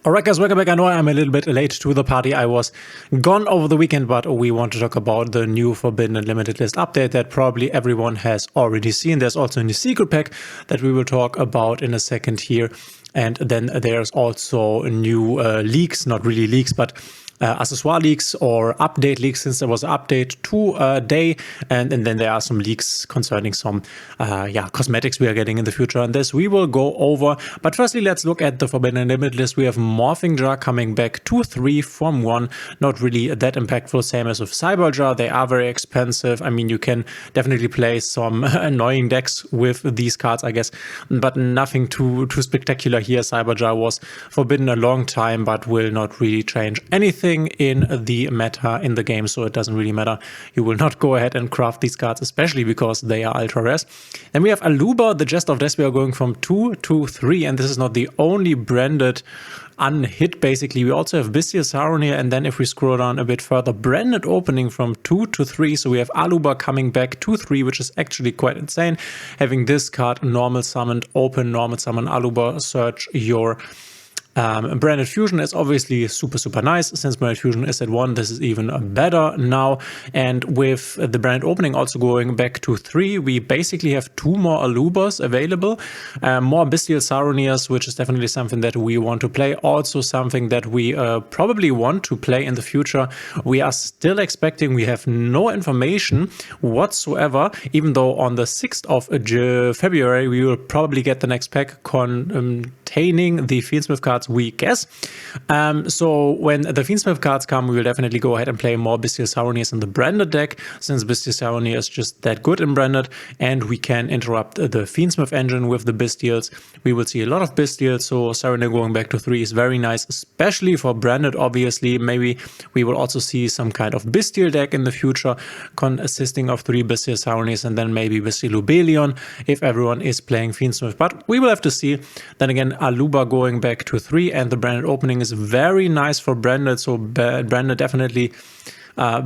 Alright guys, welcome back. I know I'm a little bit late to the party. I was gone over the weekend, but we want to talk about the new Forbidden and Limited List update that probably everyone has already seen. There's also a new secret pack that we will talk about in a second here. And then there's also new leaks, not really leaks, but accessoire leaks or update leaks, since there was an update today, and then there are some leaks concerning some cosmetics we are getting in the future, and this we will go over. But firstly, let's look at the Forbidden and Limited list. We have Morphing Jar coming back 2-3 from 1, not really that impactful, same as with Cyber Jar. They are very expensive. I mean, you can definitely play some annoying decks with these cards, I guess, but nothing too spectacular here. Cyber Jar was forbidden a long time, but will not really change anything in the meta in the game, so it doesn't really matter. You will not go ahead and craft these cards, especially because they are ultra rares. Then we have Aluba, the Jest of Death. We are going from 2 to 3, and this is not the only branded unhit. Basically, we also have Bestial Sauron here, and then if we scroll down a bit further, branded opening from 2 to 3. So we have Aluba coming back 2-3, which is actually quite insane. Having this card normal summoned, open normal summon Aluba, search your branded fusion is obviously super nice. Since branded fusion is at 1, this is even better now. And with the branded opening also going back to 3, we basically have 2 more Alubas available, more Bestial Sauroniers, which is definitely something that we want to play. Also something that we probably want to play in the future. We are still expecting, we have no information whatsoever, even though on the 6th of February we will probably get the next pack containing the Fiendsmith cards, we guess. So when the Fiendsmith cards come, we will definitely go ahead and play more Bestial Sauroniers in the branded deck, since Bestial Sauronier is just that good in branded, and we can interrupt the Fiendsmith engine with the Bestials. We will see a lot of Bestials, so Sauronier going back to 3 is very nice, especially for branded, obviously. Maybe we will also see some kind of Bestial deck in the future, consisting of 3 Bestial Sauroniers and then maybe Bestial Lubelion, if everyone is playing Fiendsmith. But we will have to see. Then again, Aluba going back to 3, and the branded opening is very nice for branded, so branded definitely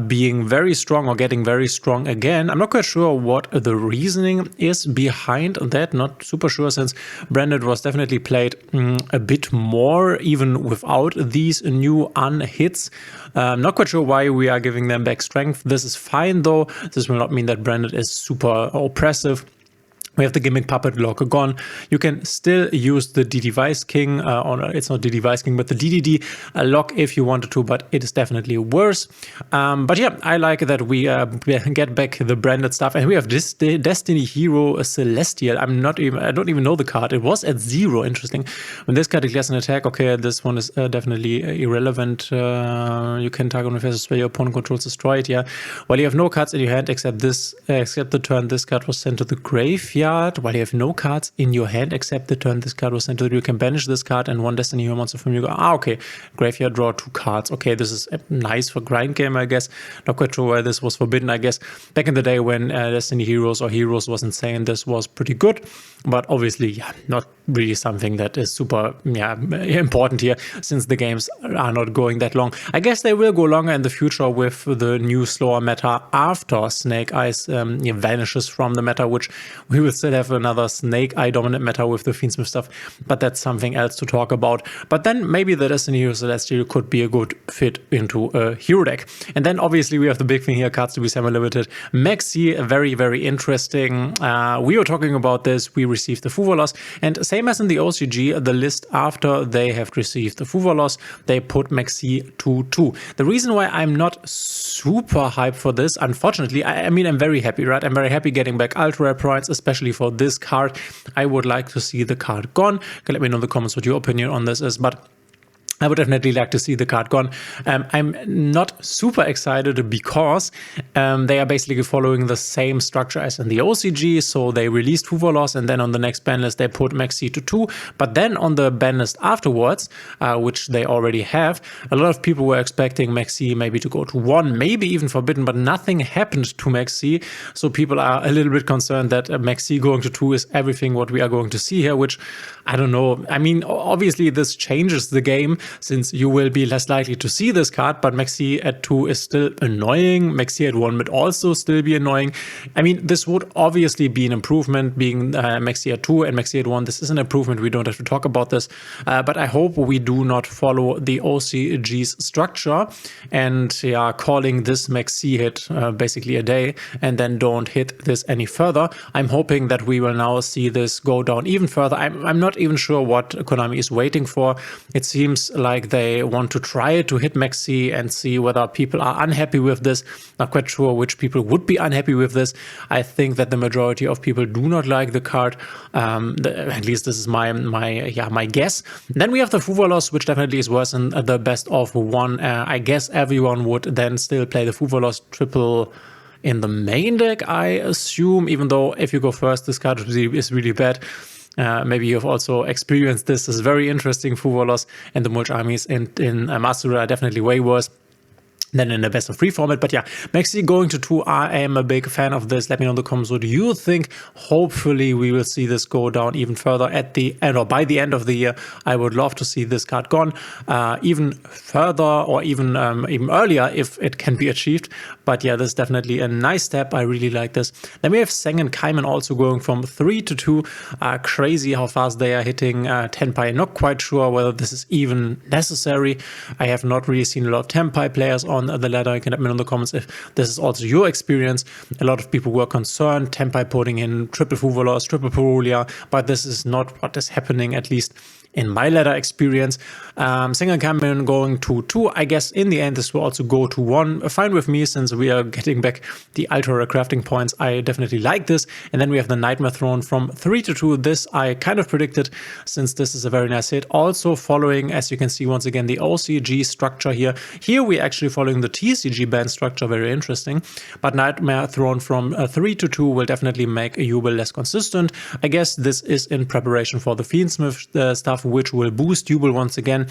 being very strong or getting very strong again. I'm not quite sure what the reasoning is behind that, not super sure, since branded was definitely played a bit more even without these new unhits. Not quite sure why we are giving them back strength. This is fine though. This will not mean that branded is super oppressive. We have the Gimmick Puppet lock gone. You can still use the DD Vice King, or it's not DD Vice King, but the DDD lock if you wanted to, but it is definitely worse. But yeah, I like that we get back the branded stuff, and we have this Destiny Hero Celestial. I don't even know the card. It was at 0. Interesting. When this card declares an attack, okay, this one is definitely irrelevant. You can target one faces where your opponent controls destroyed. Yeah, while you have no cards in your hand except the turn this card was sent to the graveyard. While you have no cards in your hand except the turn this card was sent to, you can banish this card and 1 Destiny Hero monster from you. Okay, graveyard, draw 2 cards. Okay, this is nice for grind game, I guess. Not quite sure why this was forbidden. I guess back in the day when Destiny Heroes or Heroes was insane, this was pretty good, but obviously, yeah, not really something that is super important here, since the games are not going that long. I guess they will go longer in the future with the new slower meta after Snake Eyes vanishes from the meta, which we will still have another Snake Eye dominant meta with the Fiendsmith stuff, but that's something else to talk about. But then maybe the Destiny Hero Celestial could be a good fit into a hero deck. And then obviously we have the big thing here, cards to be semi-limited. Maxx C, very interesting. We were talking about this. We received the Fuvalos, and same as in the OCG, the list after they have received the Fuvalos, they put Maxx C to 2. The reason why I'm not super hyped for this, unfortunately, I mean, I'm very happy, right? I'm very happy getting back ultra rare points, especially for this card. I would like to see the card gone. Okay, let me know in the comments what your opinion on this is, but I would definitely like to see the card gone. I'm not super excited because they are basically following the same structure as in the OCG. So they released Fuvalos, and then on the next ban list they put Maxx C to 2. But then on the ban list afterwards, which they already have, a lot of people were expecting Maxx C maybe to go to 1, maybe even forbidden, but nothing happened to Maxx C. So people are a little bit concerned that Maxx C going to 2 is everything what we are going to see here, which I don't know. I mean, obviously this changes the game, since you will be less likely to see this card, but Maxx C at 2 is still annoying. Maxx C at 1 would also still be annoying. I mean, this would obviously be an improvement, being Maxx C at 2 and Maxx C at 1. This is an improvement. We don't have to talk about this, but I hope we do not follow the OCG's structure and calling this Maxx C hit basically a day and then don't hit this any further. I'm hoping that we will now see this go down even further. I'm not even sure what Konami is waiting for. It seems like they want to try to hit Maxx C and see whether people are unhappy with this. Not quite sure which people would be unhappy with this. I think that the majority of people do not like the card. At least this is my guess. Then we have the Fuvalos, which definitely is worse than the best of one. I guess everyone would then still play the Fuvalos triple in the main deck, I assume, even though if you go first, this card is really bad. Maybe you've also experienced this. This is very interesting. Fuvalos and the Mulch armies in Master Duel are definitely way worse than in the best of 3 format. But yeah, Maxx C going to 2, I am a big fan of this. Let me know in the comments what you think. Hopefully we will see this go down even further at the end or by the end of the year. I would love to see this card gone even further or even earlier if it can be achieved. But yeah, this is definitely a nice step. I really like this. Then we have Seng and Kaiman also going from 3 to 2. Crazy how fast they are hitting Tenpai. Not quite sure whether this is even necessary. I have not really seen a lot of Tenpai players on the ladder. You can let me know in the comments if this is also your experience. A lot of people were concerned Tenpai putting in triple Fuvalos, triple Purulia, but this is not what is happening, at least in my ladder experience. Seng and Kaiman going to 2. I guess in the end this will also go to 1. Fine with me, since we are getting back the ultra rare crafting points. I definitely like this. And then we have the Nightmare Throne from 3 to 2. This I kind of predicted, since this is a very nice hit. Also following, as you can see once again, the OCG structure here. Here we're actually following the TCG band structure, very interesting. But Nightmare Throne from 3 to 2 will definitely make Yubel less consistent. I guess this is in preparation for the Fiendsmith stuff, which will boost Yubel once again.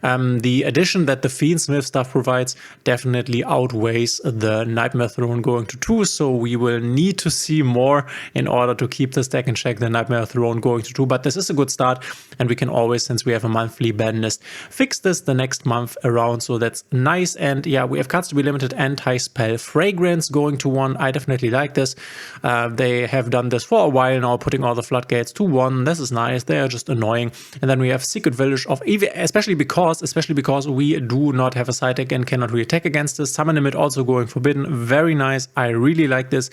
The addition that the Fiendsmith stuff provides definitely outweighs the Nightmare Throne going to 2, so we will need to see more in order to keep this deck in check, the Nightmare Throne going to 2. But this is a good start, and we can always, since we have a monthly ban list, fix this the next month around, so that's nice. And yeah, we have cards to be limited, Anti-Spell Fragrance going to 1. I definitely like this. They have done this for a while now, putting all the floodgates to 1. This is nice. They are just annoying. And then we have Secret Village of Eve, especially because we do not have a side deck and cannot really attack against this. Summon Limit also going forbidden. Very nice. I really like this.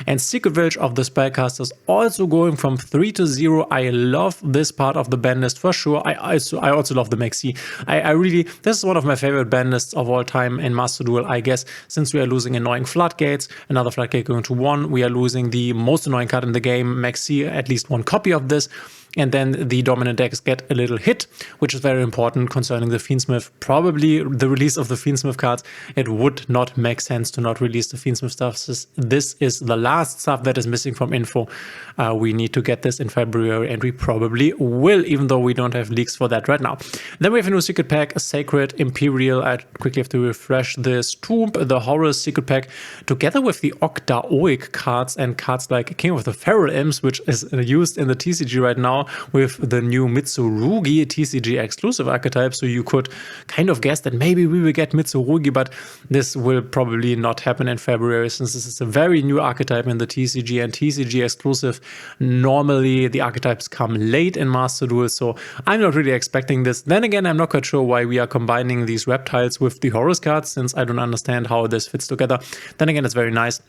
And Secret Village of the Spellcasters also going from 3 to 0. I love this part of the ban list for sure. I also love the Maxx C. This is one of my favorite ban lists of all time in Master Duel, I guess, since we are losing annoying floodgates. Another floodgate going to 1. We are losing the most annoying card in the game, Maxx C, at least one copy of this. And then the dominant decks get a little hit, which is very important concerning the Fiendsmith. Probably the release of the Fiendsmith cards. It would not make sense to not release the Fiendsmith stuff. This is the last stuff that is missing from info. We need to get this in February, and we probably will, even though we don't have leaks for that right now. Then we have a new secret pack, a Sacred Imperial. I quickly have to refresh this. Tomb, the Horus secret pack, together with the Octaoic cards and cards like King of the Feral Imps, which is used in the TCG right now, with the new Mitsurugi TCG exclusive archetype. So you could kind of guess that maybe we will get Mitsurugi, but this will probably not happen in February, since this is a very new archetype in the TCG and TCG exclusive. Normally the archetypes come late in Master Duel, so I'm not really expecting this. Then again, I'm not quite sure why we are combining these reptiles with the Horus cards, since I don't understand how this fits together. Then again, it's very nice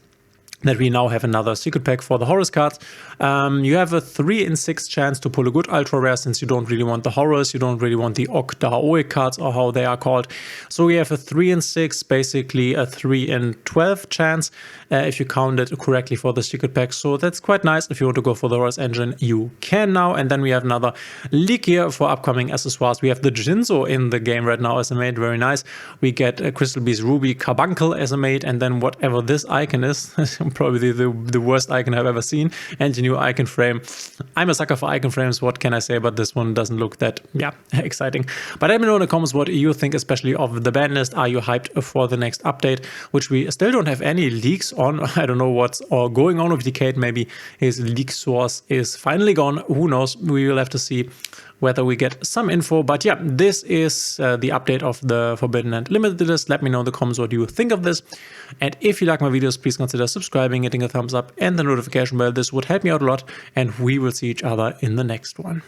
that we now have another secret pack for the Horus cards. You have a 3 in 6 chance to pull a good ultra rare, since you don't really want the Horus, you don't really want the Octaoic cards, or how they are called. So we have a 3 in 6, basically a 3 in 12 chance, if you count it correctly for the secret pack. So that's quite nice. If you want to go for the Horus engine, you can now. And then we have another leak here for upcoming accessoires. We have the Jinzo in the game right now as a mate, very nice. We get a Crystal Beast Ruby Carbuncle as a mate, and then whatever this icon is, probably the worst icon I've ever seen, and the new icon frame. I'm a sucker for icon frames, what can I say, but this one doesn't look that exciting. But let me know in the comments what you think, especially of the ban list. Are you hyped for the next update, which we still don't have any leaks on? I don't know what's going on with Decade. Maybe his leak source is finally gone, who knows. We will have to see whether we get some info. But yeah, this is the update of the Forbidden and Limited list. Let me know in the comments what you think of this. And if you like my videos, please consider subscribing, hitting a thumbs up and the notification bell. This would help me out a lot, and we will see each other in the next one.